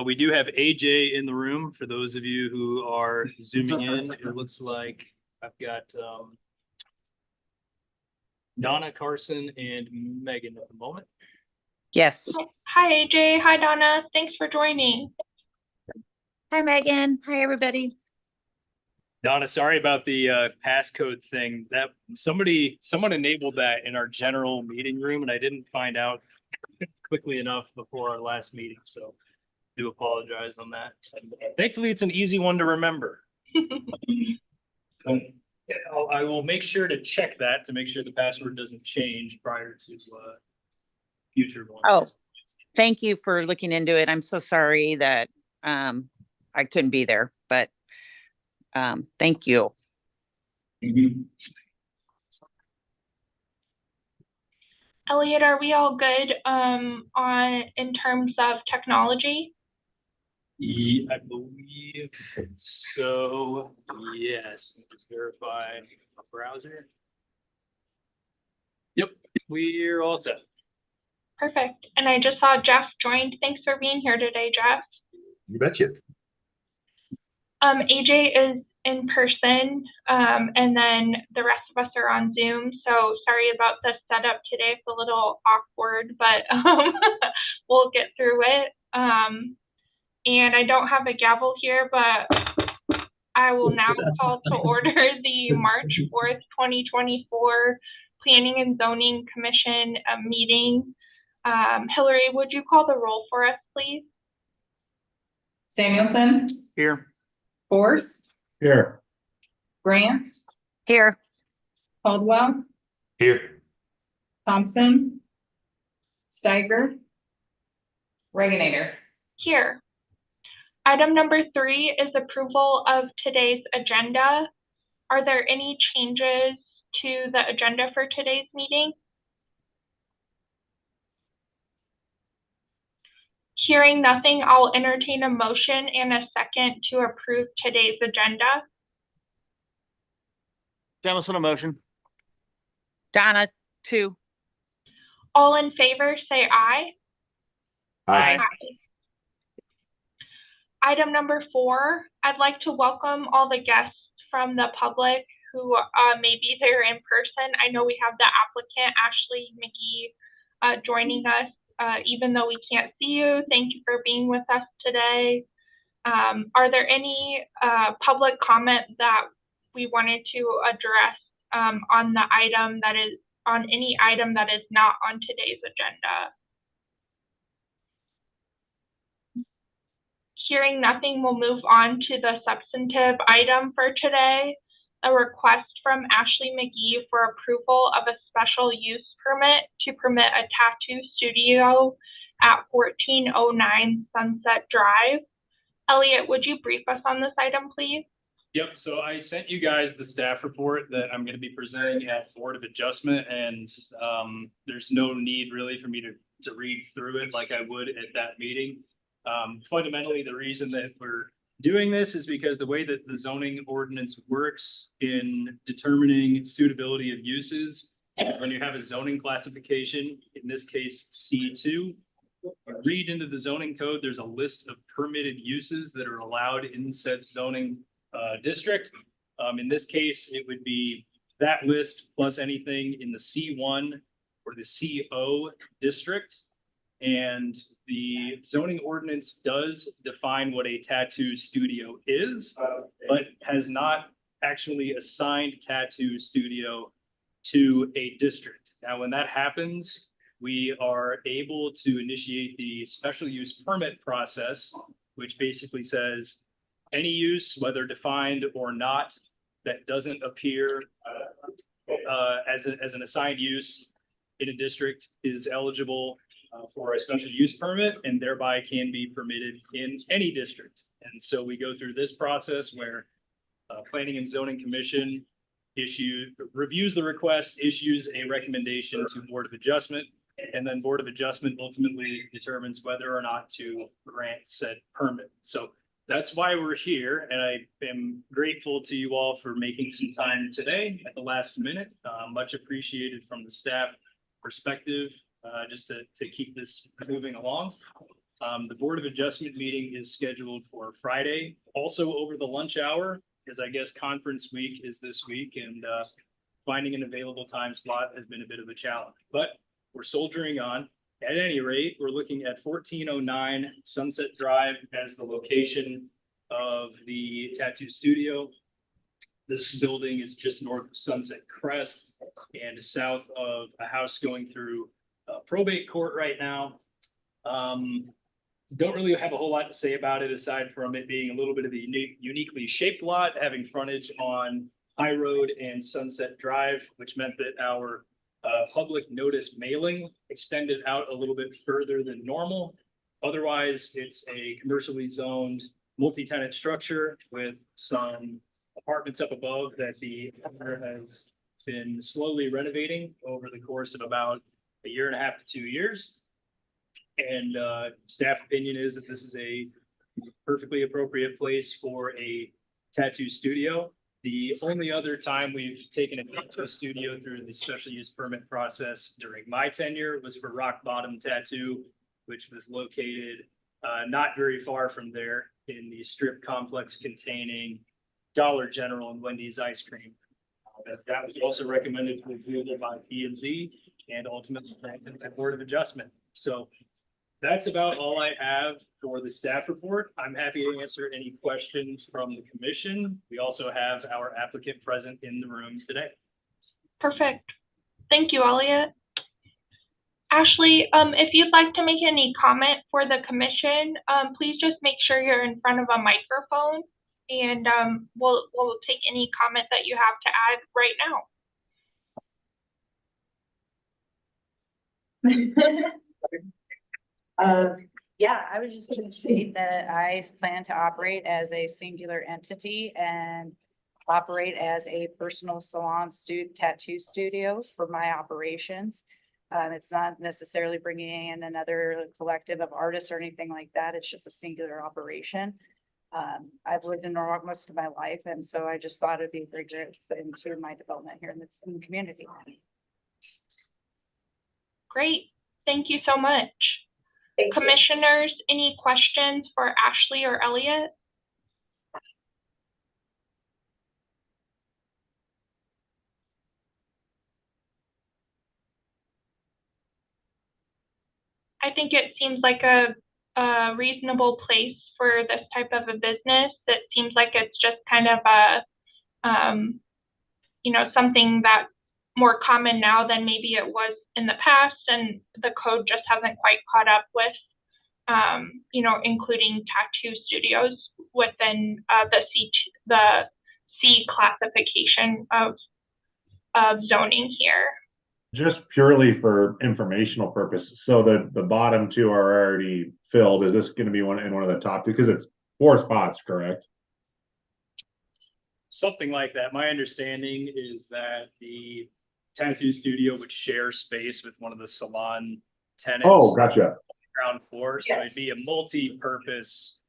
We do have AJ in the room. For those of you who are zooming in, it looks like I've got Donna, Carson, and Megan at the moment. Yes. Hi, AJ. Hi, Donna. Thanks for joining. Hi, Megan. Hi, everybody. Donna, sorry about the passcode thing. That someone enabled that in our general meeting room, and I didn't find out quickly enough before our last meeting. So do apologize on that. Thankfully, it's an easy one to remember. I will make sure to check that to make sure the password doesn't change prior to future ones. Oh, thank you for looking into it. I'm so sorry that I couldn't be there, but thank you. Elliot, are we all good in terms of technology? Yeah, I believe so. Yes, let's verify a browser. Yep, we're all set. Perfect. And I just saw Jeff joined. Thanks for being here today, Jeff. You betcha. AJ is in person, and then the rest of us are on Zoom. So sorry about the setup today. It's a little awkward, but we'll get through it. And I don't have a gavel here, but I will now call to order the March 4th, 2024 Planning and Zoning Commission meeting. Hillary, would you call the roll for us, please? Samuelson. Here. Forrest. Here. Grant. Here. Caldwell. Here. Thompson. Steiger. Regenator. Here. Item number 3 is approval of today's agenda. Are there any changes to the agenda for today's meeting? Hearing nothing, I'll entertain a motion and a second to approve today's agenda. Samuelson, a motion. Donna, 2. All in favor, say aye. Aye. Item number 4, I'd like to welcome all the guests from the public who may be there in person. I know we have the applicant, Ashley McGee, joining us. Even though we can't see you, thank you for being with us today. Are there any public comment that we wanted to address on the item that is on any item that is not on today's agenda? Hearing nothing, we'll move on to the substantive item for today. A request from Ashley McGee for approval of a special use permit to permit a tattoo studio at 1409 Sunset Drive. Elliot, would you brief us on this item, please? Yep, so I sent you guys the staff report that I'm going to be presenting at Board of Adjustment, and there's no need really for me to read through it like I would at that meeting. Fundamentally, the reason that we're doing this is because the way that the zoning ordinance works in determining suitability of uses, when you have a zoning classification, in this case C2, read into the zoning code, there's a list of permitted uses that are allowed in said zoning district. In this case, it would be that list plus anything in the C1 or the CO district. And the zoning ordinance does define what a tattoo studio is, but has not actually assigned tattoo studio to a district. Now, when that happens, we are able to initiate the special use permit process, which basically says any use, whether defined or not, that doesn't appear as an assigned use in a district is eligible for a special use permit and thereby can be permitted in any district. And so we go through this process where Planning and Zoning Commission reviews the request, issues a recommendation to Board of Adjustment, and then Board of Adjustment ultimately determines whether or not to grant said permit. So that's why we're here, and I am grateful to you all for making some time today at the last minute. Much appreciated from the staff perspective, just to keep this moving along. The Board of Adjustment meeting is scheduled for Friday, also over the lunch hour, because I guess conference week is this week, and finding an available time slot has been a bit of a challenge, but we're soldiering on. At any rate, we're looking at 1409 Sunset Drive as the location of the tattoo studio. This building is just north of Sunset Crest and south of a house going through probate court right now. Don't really have a whole lot to say about it aside from it being a little bit of the uniquely shaped lot, having frontage on High Road and Sunset Drive, which meant that our public notice mailing extended out a little bit further than normal. Otherwise, it's a commercially zoned multi-tenant structure with some apartments up above that the owner has been slowly renovating over the course of about a year and a half to 2 years. And staff opinion is that this is a perfectly appropriate place for a tattoo studio. The only other time we've taken a tattoo studio through the special use permit process during my tenure was for Rock Bottom Tattoo, which was located not very far from there in the strip complex containing Dollar General and Wendy's ice cream. That was also recommended for approval by P&Z and ultimately granted by Board of Adjustment. So that's about all I have for the staff report. I'm happy to answer any questions from the commission. We also have our applicant present in the room today. Perfect. Thank you, Elliot. Ashley, if you'd like to make any comment for the commission, please just make sure you're in front of a microphone, and we'll take any comment that you have to add right now. Yeah, I was just gonna say that I plan to operate as a singular entity and operate as a personal salon tattoo studio for my operations. It's not necessarily bringing in another collective of artists or anything like that. It's just a singular operation. I've lived in Norwalk most of my life, and so I just thought it'd be a great fit into my development here in the community. Great. Thank you so much. Commissioners, any questions for Ashley or Elliot? I think it seems like a reasonable place for this type of a business. It seems like it's just kind of a, something that's more common now than maybe it was in the past, and the code just hasn't quite caught up with, including tattoo studios within the C classification of zoning here. Just purely for informational purposes. So the bottom two are already filled. Is this going to be one of the top two? Because it's 4 spots, correct? Something like that. My understanding is that the tattoo studio would share space with one of the salon tenants. Oh, gotcha. Ground floor. So it'd be a multi-purpose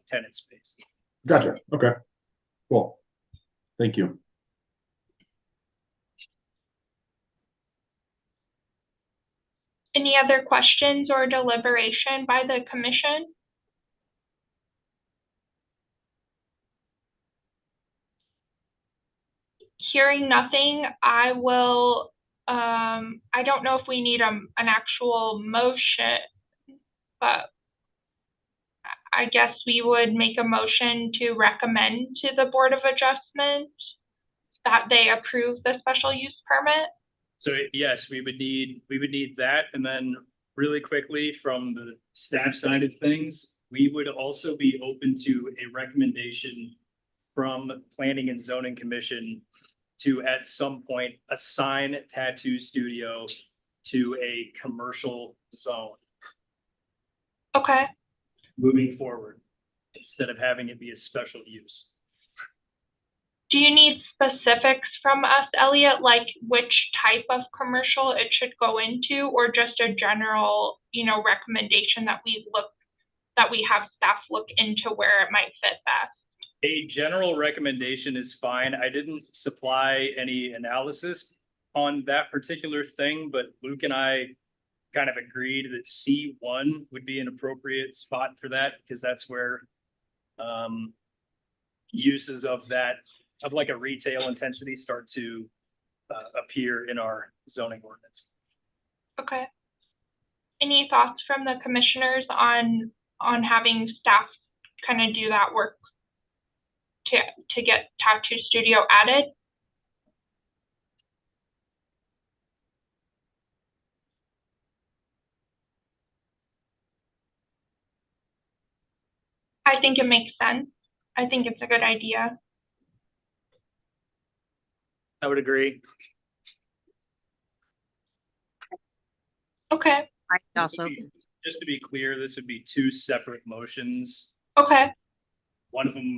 tenant space. Gotcha. Okay. Cool. Thank you. Any other questions or deliberation by the commission? Hearing nothing, I will, I don't know if we need an actual motion, but I guess we would make a motion to recommend to the Board of Adjustment that they approve the special use permit. So yes, we would need that. And then really quickly from the staff side of things, we would also be open to a recommendation from Planning and Zoning Commission to at some point assign tattoo studio to a commercial zone. Okay. Moving forward, instead of having it be a special use. Do you need specifics from us, Elliot, like which type of commercial it should go into, or just a general, recommendation that we have staff look into where it might fit best? A general recommendation is fine. I didn't supply any analysis on that particular thing, but Luke and I kind of agreed that C1 would be an appropriate spot for that, because that's where uses of that, of like a retail intensity start to appear in our zoning ordinance. Okay. Any thoughts from the commissioners on having staff kind of do that work to get tattoo studio added? I think it makes sense. I think it's a good idea. I would agree. Okay, I also, Just to be clear, this would be two separate motions. okay, One of them,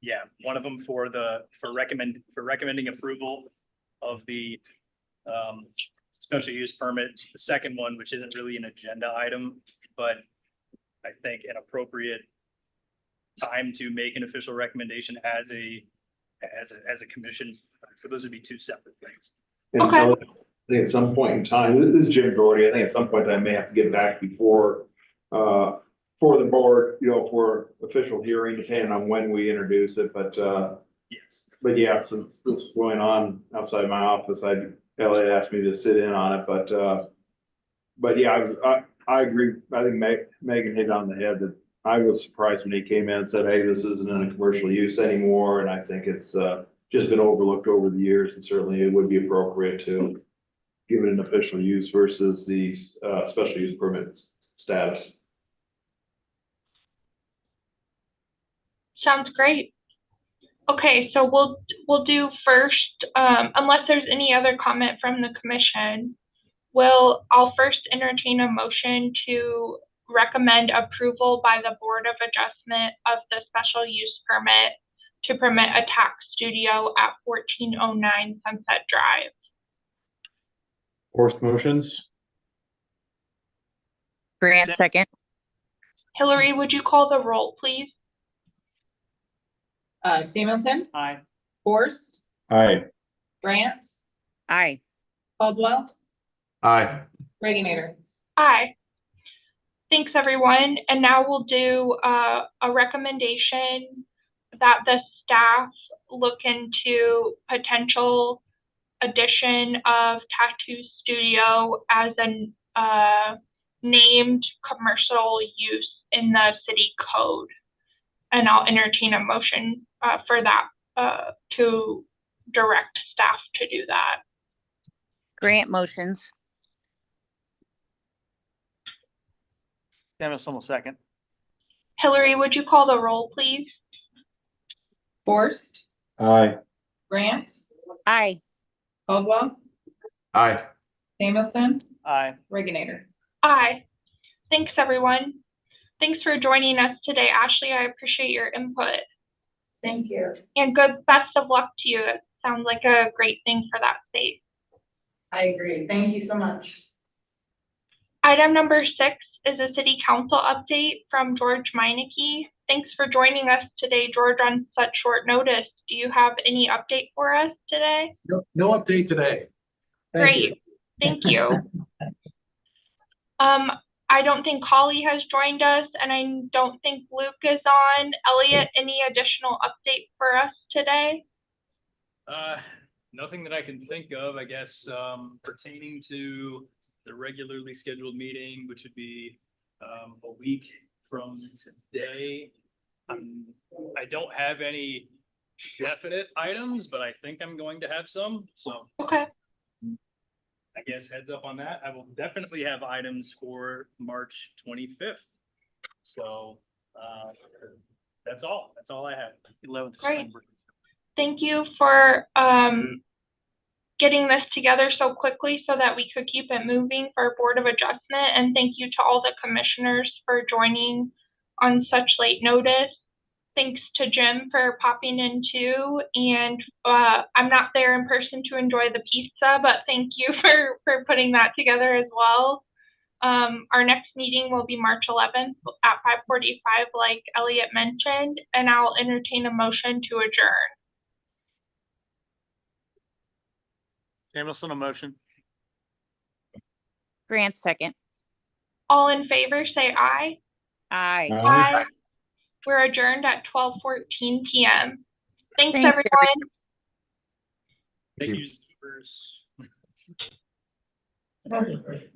yeah, one of them for recommending approval of the special use permit. The second one, which isn't really an agenda item, but I think an appropriate time to make an official recommendation as a commission. So those would be two separate things. And Okay. I think at some point in time, this is Jim Doherty, I think at some point I may have to get back before, for the board, you know, for official hearing, depending on when we introduce it, but Yes. yeah, since this is going on outside my office, Elliot asked me to sit in on it, but yeah, I agree. I think Megan hit on the head that I was surprised when he came in and said, hey, this isn't in a commercial use anymore, and I think it's just been overlooked over the years, and certainly it would be appropriate to give it an official use versus the special use permit status. sounds great. Okay, so we'll do first, unless there's any other comment from the commission, I'll first entertain a motion to recommend approval by the Board of Adjustment of the special use permit to permit a tax studio at 1409 Sunset Drive. Forced motions? Grant second. Hillary, would you call the roll, please? Samuelson, Aye. Forst, Aye. Grant, Aye. Caldwell, Aye. Reginator. Aye. Thanks, everyone. And now we'll do a recommendation that the staff look into potential addition of tattoo studio as a named commercial use in the city code. And I'll entertain a motion for that to direct staff to do that. Grant motions. Samuelson will second. Hillary, would you call the roll, please? Forst, Aye. Grant, Aye. Caldwell, Aye. Samuelson, Aye. Reginator. Aye. Thanks, everyone. Thanks for joining us today, Ashley. I appreciate your input. Thank you. And best of luck to you. It sounds like a great thing for that state. I agree. Thank you so much. Item number 6 is a city council update from George Meineke. Thanks for joining us today, George, on such short notice. Do you have any update for us today? No update today. Great. Thank you. I don't think Holly has joined us, and I don't think Luke is on. Elliot, any additional update for us today? Nothing that I can think of, I guess, pertaining to the regularly scheduled meeting, which would be a week from today. I don't have any definite items, but I think I'm going to have some, so. Okay. I guess heads up on that. I will definitely have items for March 25th. So that's all. That's all I have. 11th. Great. Thank you for getting this together so quickly so that we could keep it moving for Board of Adjustment. And thank you to all the commissioners for joining on such late notice. Thanks to Jim for popping in too. And I'm not there in person to enjoy the pizza, but thank you for putting that together as well. Our next meeting will be March 11th at 5:45, like Elliot mentioned, and I'll entertain a motion to adjourn. Samuelson, a motion. Grant second. All in favor, say aye. Aye. Aye. We're adjourned at 12:14 PM. Thanks, Thanks, everyone. Thank you, Zoomers.